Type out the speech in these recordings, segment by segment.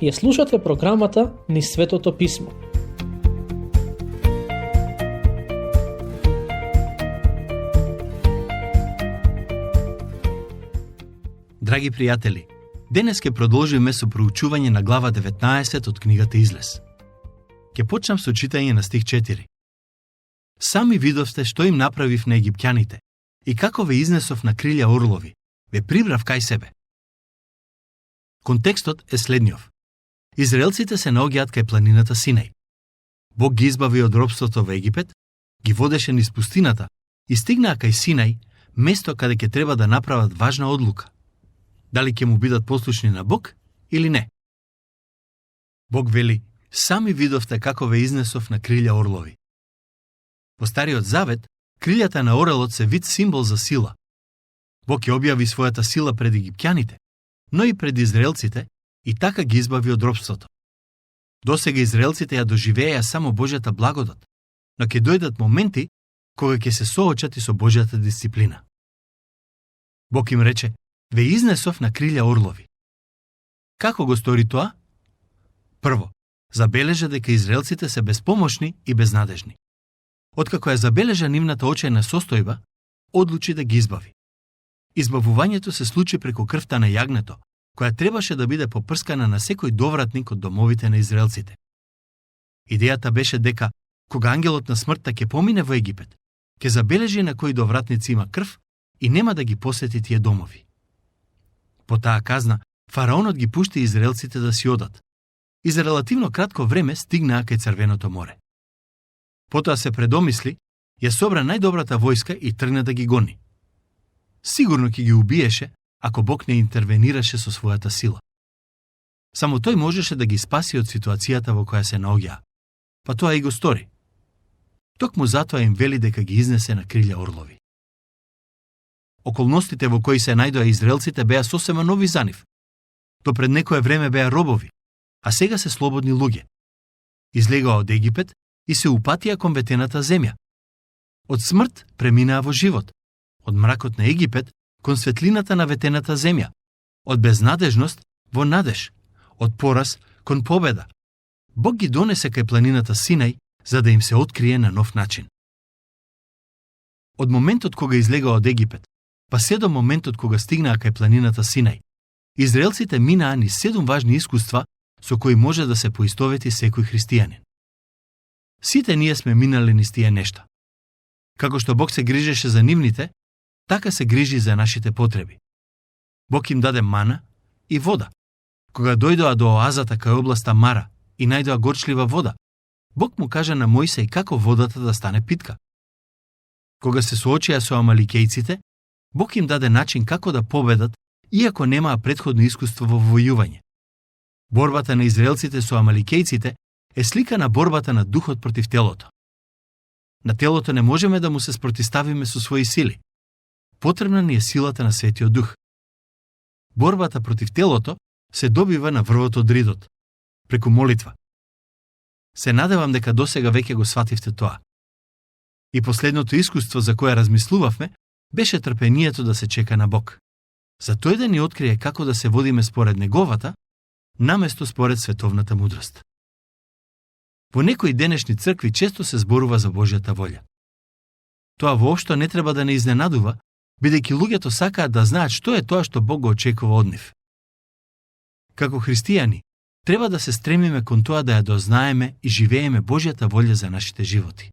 Ја слушате програмата Низ Светото Писмо. Драги пријатели, денес ќе продолжиме со проучување на глава 19 од книгата Излез. Ќе почнам со читање на стих 4. Сами видовте што им направив на египтјаните и како ве изнесов на крилја орлови, ве прибрав кај себе. Контекстот е следниов. Израелците се наоѓаат кај планината Синај. Бог ги избави од робството во Египет, ги водеше низ пустината и стигнаа кај Синај, место каде ќе треба да направат важна одлука. Дали ќе му бидат послушни на Бог или не? Бог вели, сами видовте како ве изнесов на крилја орлови. Во Стариот Завет, крилјата на орелот се вид символ за сила. Бог ќе објави својата сила пред египтјаните, но и пред израелците, и така ги избави од робството. Досега израелците ја доживееја само Божјата благодат, но ќе дојдат моменти кога ќе се соочат и со Божјата дисциплина. Бог им рече, ве изнесов на крилја орлови. Како го стори тоа? Прво, забележа дека израелците се безпомошни и безнадежни. Откако ја забележа нивната очајна состојба, одлучи да ги избави. Избавувањето се случи преку крвта на јагнето, која требаше да биде попрскана на секој довратник од домовите на израелците. Идејата беше дека, кога ангелот на смртта ќе помине во Египет, ќе забележи на кои довратници има крв и нема да ги посети тие домови. По таа казна, фараонот ги пушти израелците да си одат и за релативно кратко време стигнаа кај Црвеното море. Потоа се предомисли, ја собра најдобрата војска и тргна да ги гони. Сигурно ќе ги убиеше, ако Бог не интервенираше со својата сила. Само тој можеше да ги спаси од ситуацијата во која се наоѓаа. Па тоа и го стори. Токму затоа им вели дека ги изнесе на крилја орлови. Околностите во кои се најдоа израелците беа сосема нови за нив. До пред некое време беа робови, а сега се слободни луѓе. Излегоа од Египет и се упатија кон ветената земја. Од смрт преминаа во живот, од мракот на Египет кон светлината на ветената земја, од безнадежност во надеж, од пораз кон победа. Бог ги донесе кај планината Синај за да им се открие на нов начин. Од моментот кога излегоа од Египет, па се до моментот кога стигнаа кај планината Синај, израелците минаа низ 7 важни искуства со кои може да се поистовети секој христијанин. Сите ние сме минале низ тие нешта. Како што Бог се грижеше за нивните, така се грижи за нашите потреби. Бог им даде мана и вода. Кога дојдоа до оазата кај областа Мара и најдоа горчлива вода, Бог му кажа на Мојсеј како водата да стане питка. Кога се соочија со амаликејците, Бог им даде начин како да победат, иако немаа претходно искуство во војување. Борбата на израелците со амаликејците е слика на борбата на духот против телото. На телото не можеме да му се спротиставиме со своји сили. Потребна ни е силата на Светиот Дух. Борбата против телото се добива на врвот од ридот, преку молитва. Се надевам дека досега веќе го свативте тоа. И последното искуство за кое размислувавме беше трпението да се чека на Бог. За тој да ни открие како да се водиме според неговата, наместо според световната мудрост. Во некои денешни цркви често се зборува за Божјата волја. Тоа воопшто не треба да не изненадува, бидејќи луѓето сакаат да знаат што е тоа што Бог го очекува од нив. Како христијани, треба да се стремиме кон тоа да ја дознаеме и живееме Божјата волја за нашите животи.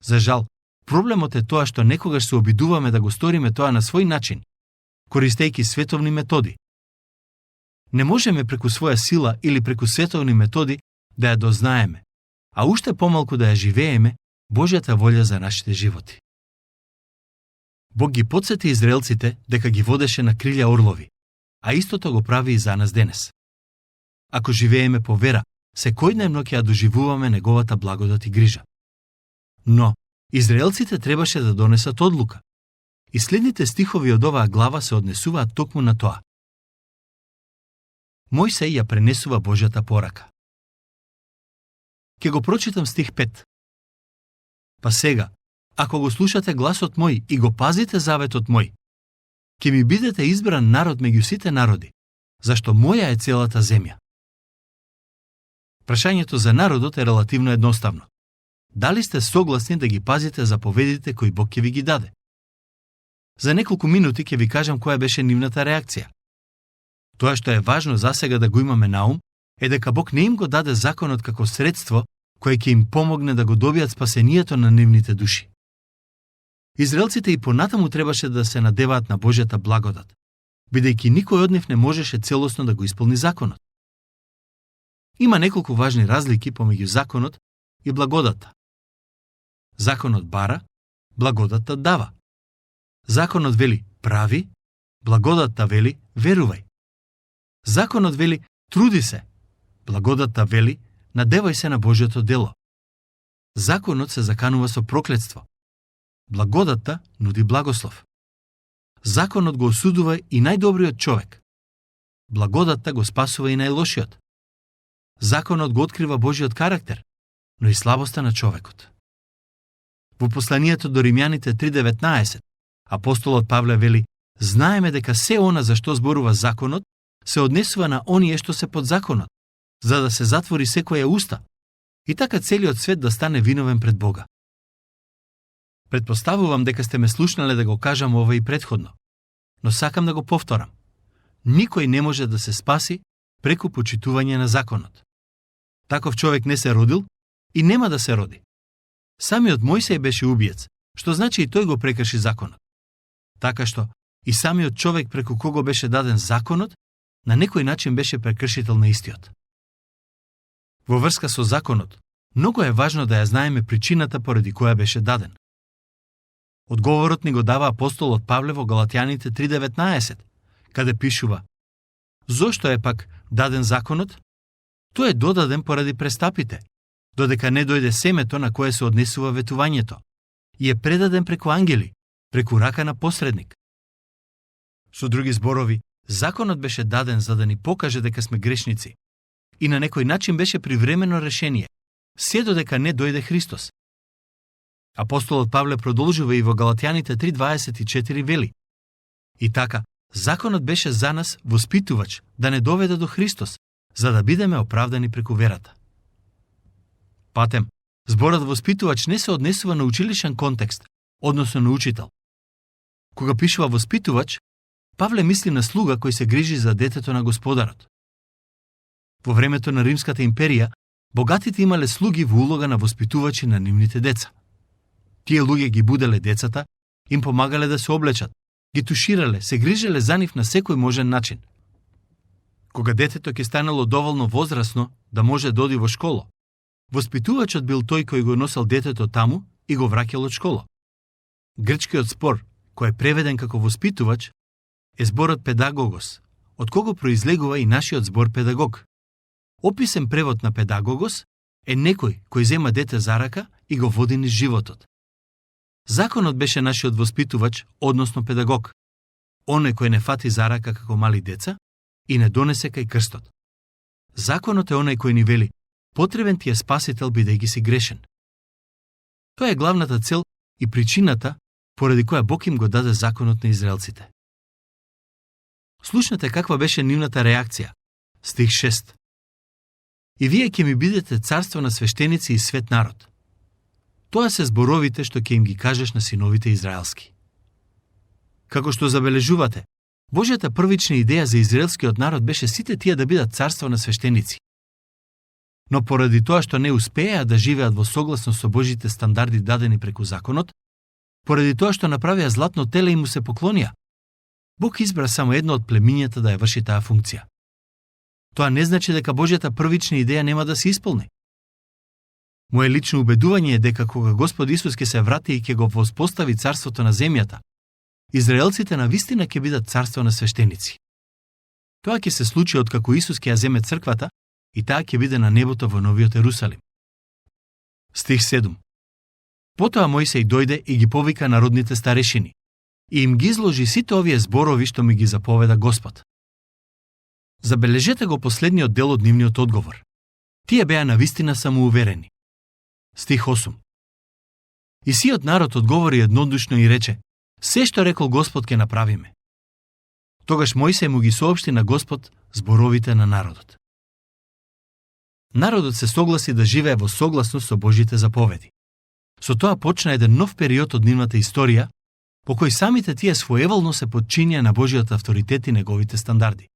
За жал, проблемот е тоа што некогаш се обидуваме да го сториме тоа на свој начин, користејќи световни методи. Не можеме преку своја сила или преку световни методи да ја дознаеме, а уште помалку да ја живееме Божјата волја за нашите животи. Бог ги потсети израелците дека ги водеше на крилја орлови, а истото го прави и за нас денес. Ако живееме по вера, секојдневно ќе ја доживуваме неговата благодат и грижа. Но, израелците требаше да донесат одлука. И следните стихови од оваа глава се однесуваат токму на тоа. Мојсеј ја пренесува Божјата порака. Ке го прочитам стих 5. Па сега, ако го слушате гласот мој и го пазите заветот мој, ќе ми бидете избран народ меѓу сите народи, зашто моја е целата земја. Прашањето за народот е релативно едноставно. Дали сте согласни да ги пазите заповедите кои Бог ќе ви ги даде? За неколку минути ќе ви кажам која беше нивната реакција. Тоа што е важно засега да го имаме на ум е дека Бог не им го даде законот како средство кое ќе им помогне да го добијат спасението на нивните души. Израелците и понатаму требаше да се надеваат на Божјата благодат, бидејќи никој од нив не можеше целосно да го исполни законот. Има неколку важни разлики помеѓу законот и благодата. Законот бара, благодата дава. Законот вели прави, благодата вели верувај. Законот вели труди се, благодата вели надевај се на Божјото дело. Законот се заканува со проклетство. Благодата нуди благослов. Законот го осудува и најдобриот човек. Благодата го спасува и најлошиот. Законот го открива Божиот карактер, но и слабоста на човекот. Во посланието до Римјаните 3:19, апостолот Павле вели: знаеме дека се она за што зборува законот се однесува на оние што се под законот, за да се затвори секоја уста, и така целиот свет да стане виновен пред Бога. Предпоставувам дека сте ме слушнале да го кажам ова и претходно, но сакам да го повторам. Никој не може да се спаси преку почитување на законот. Таков човек не се родил и нема да се роди. Самиот Мојсеј беше убиец, што значи и тој го прекрши законот. Така што и самиот човек преку кого беше даден законот, на некој начин беше прекршител на истиот. Во врска со законот, многу е важно да ја знаеме причината поради која беше даден. Одговорот ни го дава апостолот Павле во Галатјаните 3:19, каде пишува: зошто е пак даден законот? Тој е додаден поради престапите, додека не дојде семето на кое се однесува ветувањето, и е предаден преку ангели, преку рака на посредник. Со други зборови, законот беше даден за да ни покаже дека сме грешници и на некој начин беше привремено решение, се додека не дојде Христос. Апостолот Павле продолжува и во Галатјаните 3:24 вели: и така, законот беше за нас воспитувач да не доведе до Христос, за да бидеме оправдани преку верата. Патем, зборот воспитувач не се однесува на училишен контекст, односно на учител. Кога пишува воспитувач, Павле мисли на слуга кој се грижи за детето на господарот. Во времето на Римската империја, богатите имале слуги во улога на воспитувачи на нивните деца. Тие луѓе ги буделе децата, им помагале да се облечат, ги туширале, се грижеле за нив на секој можен начин. Кога детето ќе станало доволно возрасно да може да оди во школа, воспитувачот бил тој кој го носел детето таму и го враќал од школа. Грчкиот збор, кој е преведен како воспитувач, е зборот педагогос, од кого произлегува и нашиот збор педагог. Описен превод на педагогос е некој кој зема дете за рака и го води низ животот. Законот беше нашиот воспитувач, односно педагог, оној кој не фати за рака како мали деца и не донесе кај крстот. Законот е оној кој ни вели: потребен ти е спасител бидејќи си грешен. Тоа е главната цел и причината поради која Бог им го даде законот на израелците. Слушнете каква беше нивната реакција. Стих 6. И вие ќе ми бидете царство на свештеници и свет народ. Тоа се зборовите што ќе им ги кажеш на синовите израелски. Како што забележувате, Божјата првична идеја за израелскиот народ беше сите тие да бидат царство на свештеници. Но поради тоа што не успеа да живеат во согласно со Божите стандарди дадени преку законот, поради тоа што направија златно теле и му се поклонија, Бог избра само едно од племињата да ја врши таа функција. Тоа не значи дека Божјата првична идеја нема да се исполни. Моje лично убедување е дека кога Господ Исус ќе се врати и ќе го воспостави царството на земјата, израелците навистина ќе бидат царство на свештеници. Тоа ќе се случи откако Исус ќе ја земе црквата и таа ќе биде на небото во Новиот Ерусалим. Стих 7. Потоа Мојсей дојде и ги повика народните старешини и им ги изложи сите овие зборови што ми ги заповеда Господ. Забележете го последниот дел од нивниот одговор. Тие беа навистина самоуверени. Стих 8. И сиот народ одговори еднодушно и рече: се што рекол Господ ќе направиме. Тогаш Мојсей му ги соопшти на Господ зборовите на народот. народот се согласи да живее во согласност со Божите заповеди. Со тоа почна еден нов период од нивната историја, по кој самите тие своеволно се подчинија на Божиот авторитет и неговите стандарди.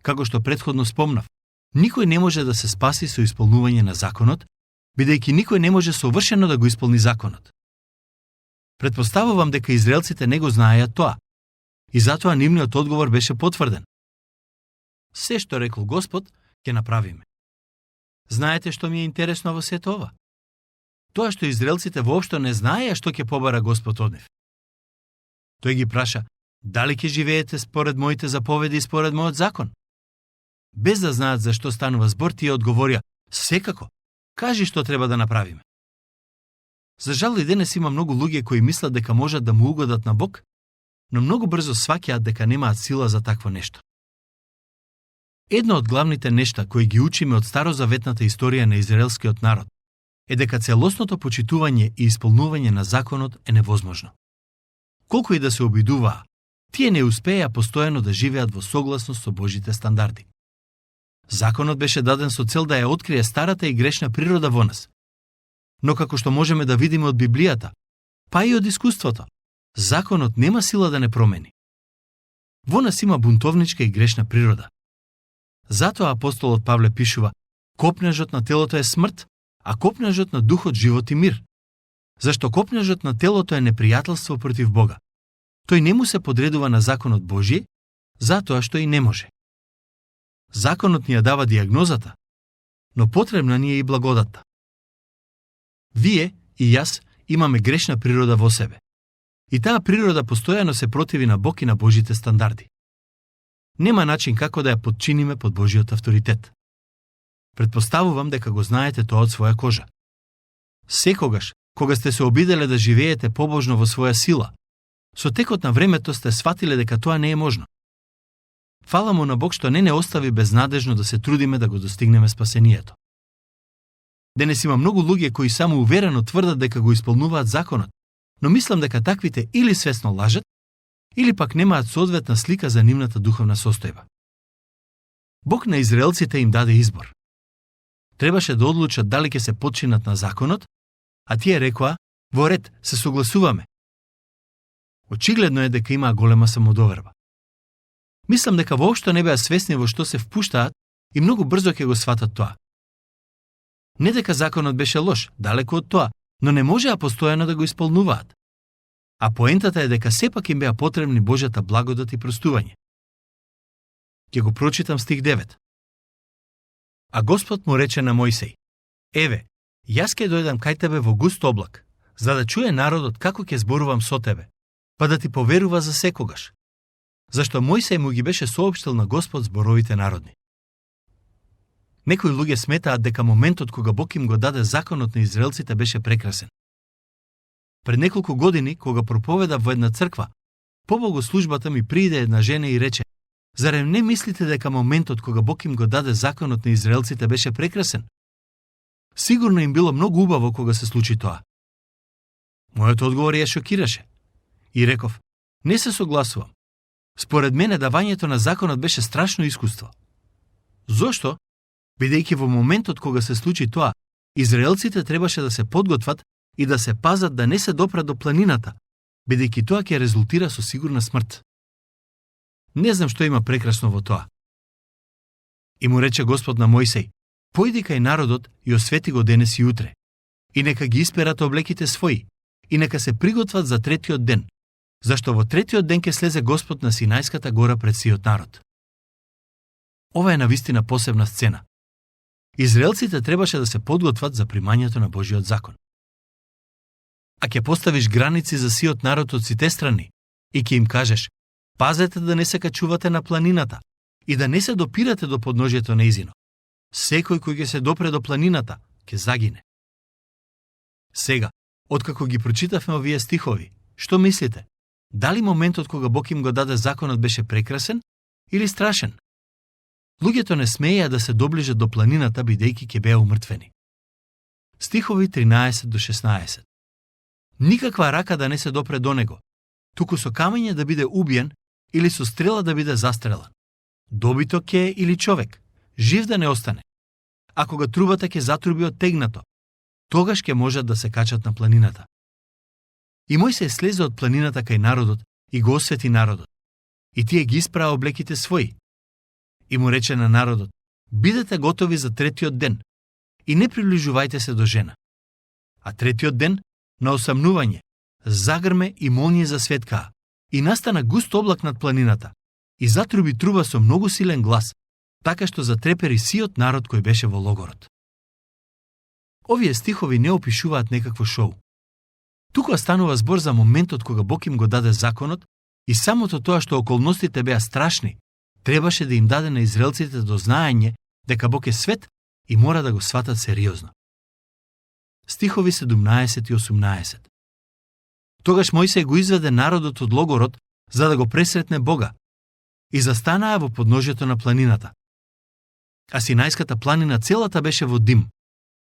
Како што претходно спомнав, никој не може да се спаси со исполнување на законот, бидејќи никој не може совршено да го исполни законот. Претпоставувам дека израелците не го знаеја тоа, и затоа нивниот одговор беше потврден. Се што рекол Господ, ќе направиме. Знаете што ми е интересно во сето ова? Тоа што израелците воопшто не знаеја што ќе побара Господ од нив. Тој ги праша, дали ќе живеете според моите заповеди и според мојот закон? Без да знаат за што станува збор, тие одговорија, секако, кажи што треба да направиме. За жал и денес има многу луѓе кои мислат дека можат да му угодат на Бог, но многу брзо сваќаат дека немаат сила за такво нешто. Едно од главните нешта кои ги учиме од старозаветната историја на израелскиот народ е дека целосното почитување и исполнување на законот е невозможно. Колку и да се обидуваа, тие не успеја постојано да живеат во согласност со Божите стандарди. Законот беше даден со цел да ја открие старата и грешна природа во нас. Но како што можеме да видиме од Библијата, па и од искуството, законот нема сила да не промени. Во нас има бунтовничка и грешна природа. Затоа апостолот Павле пишува: копнежот на телото е смрт, а копнежот на духот живот и мир. Зашто копнежот на телото е непријателство против Бога. Тој не му се подредува на законот Божји, затоа што и не може. Законот ни ја дава диагнозата, но потребна ни е и благодатта. Вие и јас имаме грешна природа во себе. И таа природа постојано се противи на Бог и на Божите стандарди. Нема начин како да ја подчиниме под Божиот авторитет. Претпоставувам дека го знаете тоа од своја кожа. Секогаш, кога сте се обиделе да живеете побожно во своја сила, со текот на времето сте сватиле дека тоа не е можно. Фала му на Бог што не остави безнадежно да се трудиме да го достигнеме спасението. Денес има многу луѓе кои само уверено тврдат дека го исполнуваат законот, но мислам дека таквите или свесно лажат, или пак немаат соодветна слика за нивната духовна состојба. Бог на израелците им даде избор. Требаше да одлучат дали ќе се подчинат на законот, а тие рекоа: во ред, се согласуваме. Очигледно е дека имаа голема самодоверба. Мислам дека воопшто не беа свесни во што се впуштаат и многу брзо ќе го сватат тоа. Не дека законот беше лош, далеку од тоа, но не можеа постојано да го исполнуваат. А поентата е дека сепак им беа потребни Божјата благодат и простување. Ќе го прочитам стих 9. А Господ му рече на Мојсей: еве, јас ќе дојдам кај тебе во густ облак, за да чуе народот како ќе зборувам со тебе, па да ти поверува за секогаш. Зашто Мојсей му ги беше соопштил на Господ зборовите народни. Некои луѓе сметаат дека моментот кога Бог им го даде законот на израелците беше прекрасен. Пред неколку години, кога проповедав во една црква, по богослужбата ми прииде една жена и рече: зарем не мислите дека моментот кога Бог им го даде законот на израелците беше прекрасен? Сигурно им било многу убаво кога се случи тоа. Мојот одговор ја шокираше. И реков: не се согласувам. Според мене давањето на законот беше страшно искуство. Зошто? Бидејќи во моментот кога се случи тоа, израелците требаше да се подготват и да се пазат да не се допрат до планината, бидејќи тоа ќе резултира со сигурна смрт. Не знам што има прекрасно во тоа. И му рече Господ на Мојсей: појди кај народот и освети го денес и утре, и нека ги исперат облеките своји, и нека се приготват за третиот ден, зашто во третиот ден ќе слезе Господ на Синајската гора пред сиот народ. Ова е навистина посебна сцена. Израелците требаше да се подготват за примањето на Божиот закон. А ќе поставиш граници за сиот народ од сите страни и ќе им кажеш: пазете да не се качувате на планината и да не се допирате до подножјето на изино. Секој кој ќе се допре до планината, ќе загине. Сега, откако ги прочитавме овие стихови, што мислите? Дали моментот кога Бог им го даде законот беше прекрасен или страшен? Луѓето не смееа да се доближат до планината бидејќи ќе беа умртвени. Стихови 13 до 16. Никаква рака да не се допре до него, туку со камење да биде убиен или со стрела да биде застрелан. Добиток е или човек, жив да не остане. а кога трубата ќе затруби оттегнато, тогаш ќе можат да се качат на планината. И Мојсей слезе од планината кај народот и го освети народот. И тие ги испраа облеките своји. И му рече на народот: бидете готови за третиот ден и не приближувајте се до жена. А третиот ден, на осамнување, загрме и молњи засветкаа, и настана густ облак над планината, и затруби труба со многу силен глас, така што затрепери сиот народ кој беше во логорот. Овие стихови не опишуваат некакво шоу. Тука станува збор за моментот кога Бог им го даде законот и самото тоа што околностите беа страшни, требаше да им даде на израелците до знаење дека Бог е свет и мора да го сватат сериозно. Стихови 17 и 18. Тогаш Мојсей го изведе народот од логорот за да го пресретне Бога и застанаа во подножјето на планината. А Синајската планина целата беше во дим,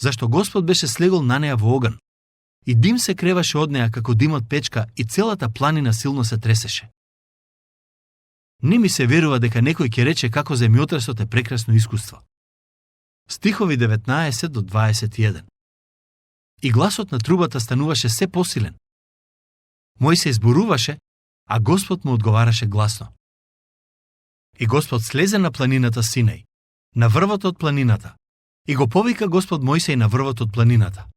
зашто Господ беше слегол на неа во оган. И дим се креваше од неа како дим од печка и целата планина силно се тресеше. Не ми се верува дека некој ќе рече како земјотресот е прекрасно искуство. Стихови 19 до 21. И гласот на трубата стануваше се посилен. Мојсей зборуваше, а Господ му одговараше гласно. И Господ слезе на планината Синај, на врвот од планината, и го повика Господ Мојсей на врвот од планината.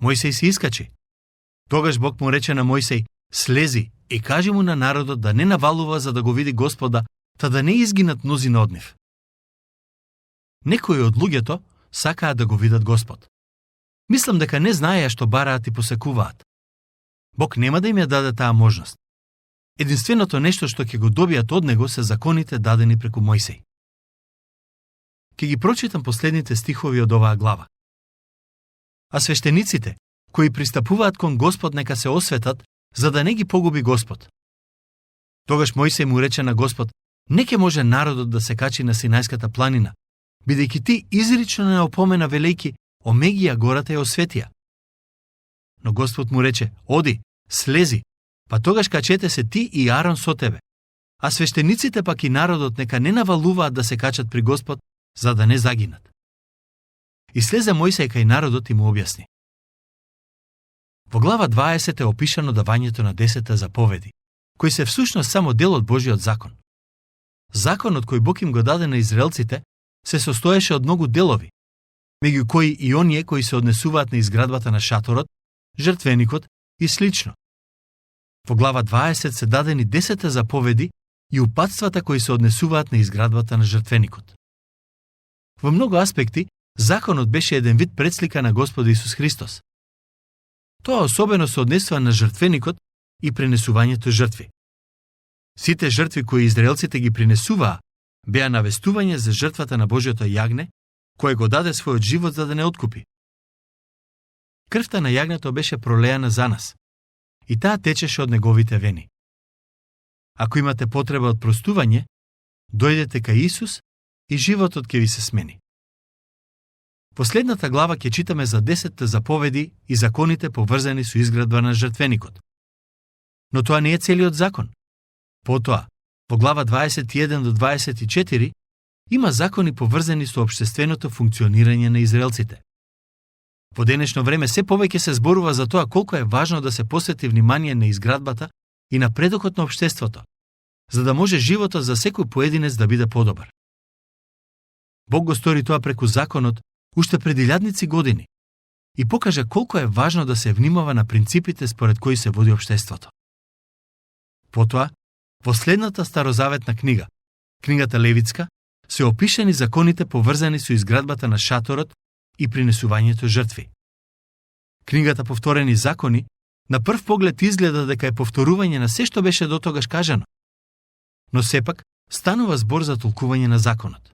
Мојсей се искачи. Тогаш Бог му рече на Мојсей: слези и кажи му на народот да не навалува за да го види Господа, та да не изгинат мнозина од нив. Некои од луѓето сакаат да го видат Господ. Мислам дека не знаеа што бараат и посекуваат. Бог нема да им ја даде таа можност. Единственото нешто што ќе го добијат од него се законите дадени преку Мојсей. Ќе ги прочитам последните стихови од оваа глава. А свештениците, кои пристапуваат кон Господ, нека се осветат, за да не ги погуби Господ. Тогаш Мојсей му рече на Господ: не ќе може народот да се качи на Синајската планина, бидејќи ти изрично не опомена велејки: омеги ја гората и осветија. Но Господ му рече: оди, слези, па тогаш качете се ти и Арон со тебе, а свештениците пак и народот нека не навалуваат да се качат при Господ, за да не загинат. И слезе Мојсей кај народот и му објасни. Во глава 20 е опишано давањето на 10 заповеди, кои се всушност само дел од Божиот закон. Законот кој Бог им го даде на израелците се состоеше од многу делови, меѓу кои и оние кои се однесуваат на изградбата на шаторот, жртвеникот и слично. Во глава 20 се дадени 10 заповеди и упатствата кои се однесуваат на изградбата на жртвеникот. Во многу аспекти, законот беше еден вид предслика на Господа Исус Христос. Тоа особено се однесува на жртвеникот и пренесувањето жртви. Сите жртви кои израелците ги принесуваа беа навестување за жртвата на Божјото јагне, кое го даде својот живот за да не откупи. Крвта на јагнето беше пролеана за нас, и таа течеше од неговите вени. Ако имате потреба од простување, дојдете кај Исус и животот ќе ви се смени. Последната глава ќе читаме за 10 заповеди и законите поврзани со изградба на жртвеникот. Но тоа не е целиот закон. Потоа, во глава 21 до 24, има закони поврзани со општественото функционирање на израелците. Во денешно време се повеќе се зборува за тоа колку е важно да се посвети внимание на изградбата и напредокот на општеството, за да може животот за секој поединец да биде подобар. Бог го стори тоа преку законот уште пред илјадници години и покажа колку е важно да се внимава на принципите според кои се води општеството. Потоа, во следната старозаветна книга, книгата Левитска, се опишани законите поврзани со изградбата на шаторот и принесувањето жртви. Книгата Повторени закони на прв поглед изгледа дека е повторување на се што беше дотогаш кажано, но сепак станува збор за толкување на законот.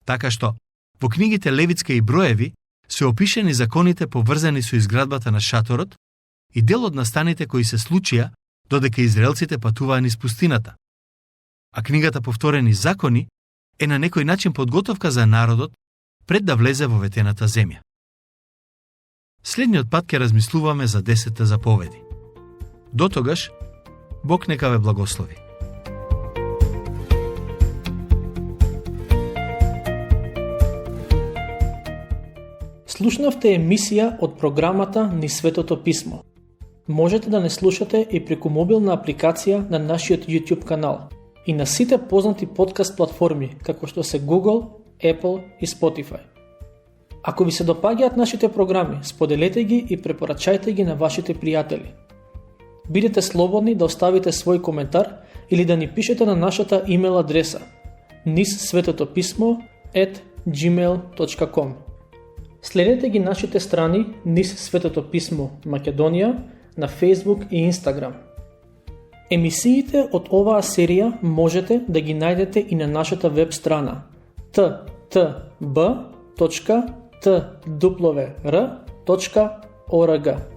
Така што, во книгите Левитска и Броеви се опишани законите поврзани со изградбата на шаторот и дел од настаните кои се случија додека израелците патуваа низ пустината. А книгата Повторени закони е на некој начин подготовка за народот пред да влезе во ветената земја. Следниот пат ќе размислуваме за 10 заповеди. Дотогаш, Бог нека ве благослови. Слушнавте емисија од програмата Низ Светото Писмо. Можете да не слушате и преку мобилна апликација на нашиот YouTube канал и на сите познати подкаст платформи, како што се Google, Apple и Spotify. Ако ви се допаѓаат нашите програми, споделете ги и препорачајте ги на вашите пријатели. Бидете слободни да оставите свој коментар или да ни пишете на нашата имейл адреса nizsvetotopисmo@gmail.com. Следете ги нашите страни Низ Светото Писмо Македонија на Facebook и Instagram. Емисиите од оваа серија можете да ги најдете и на нашата веб страна ttb.twr.org.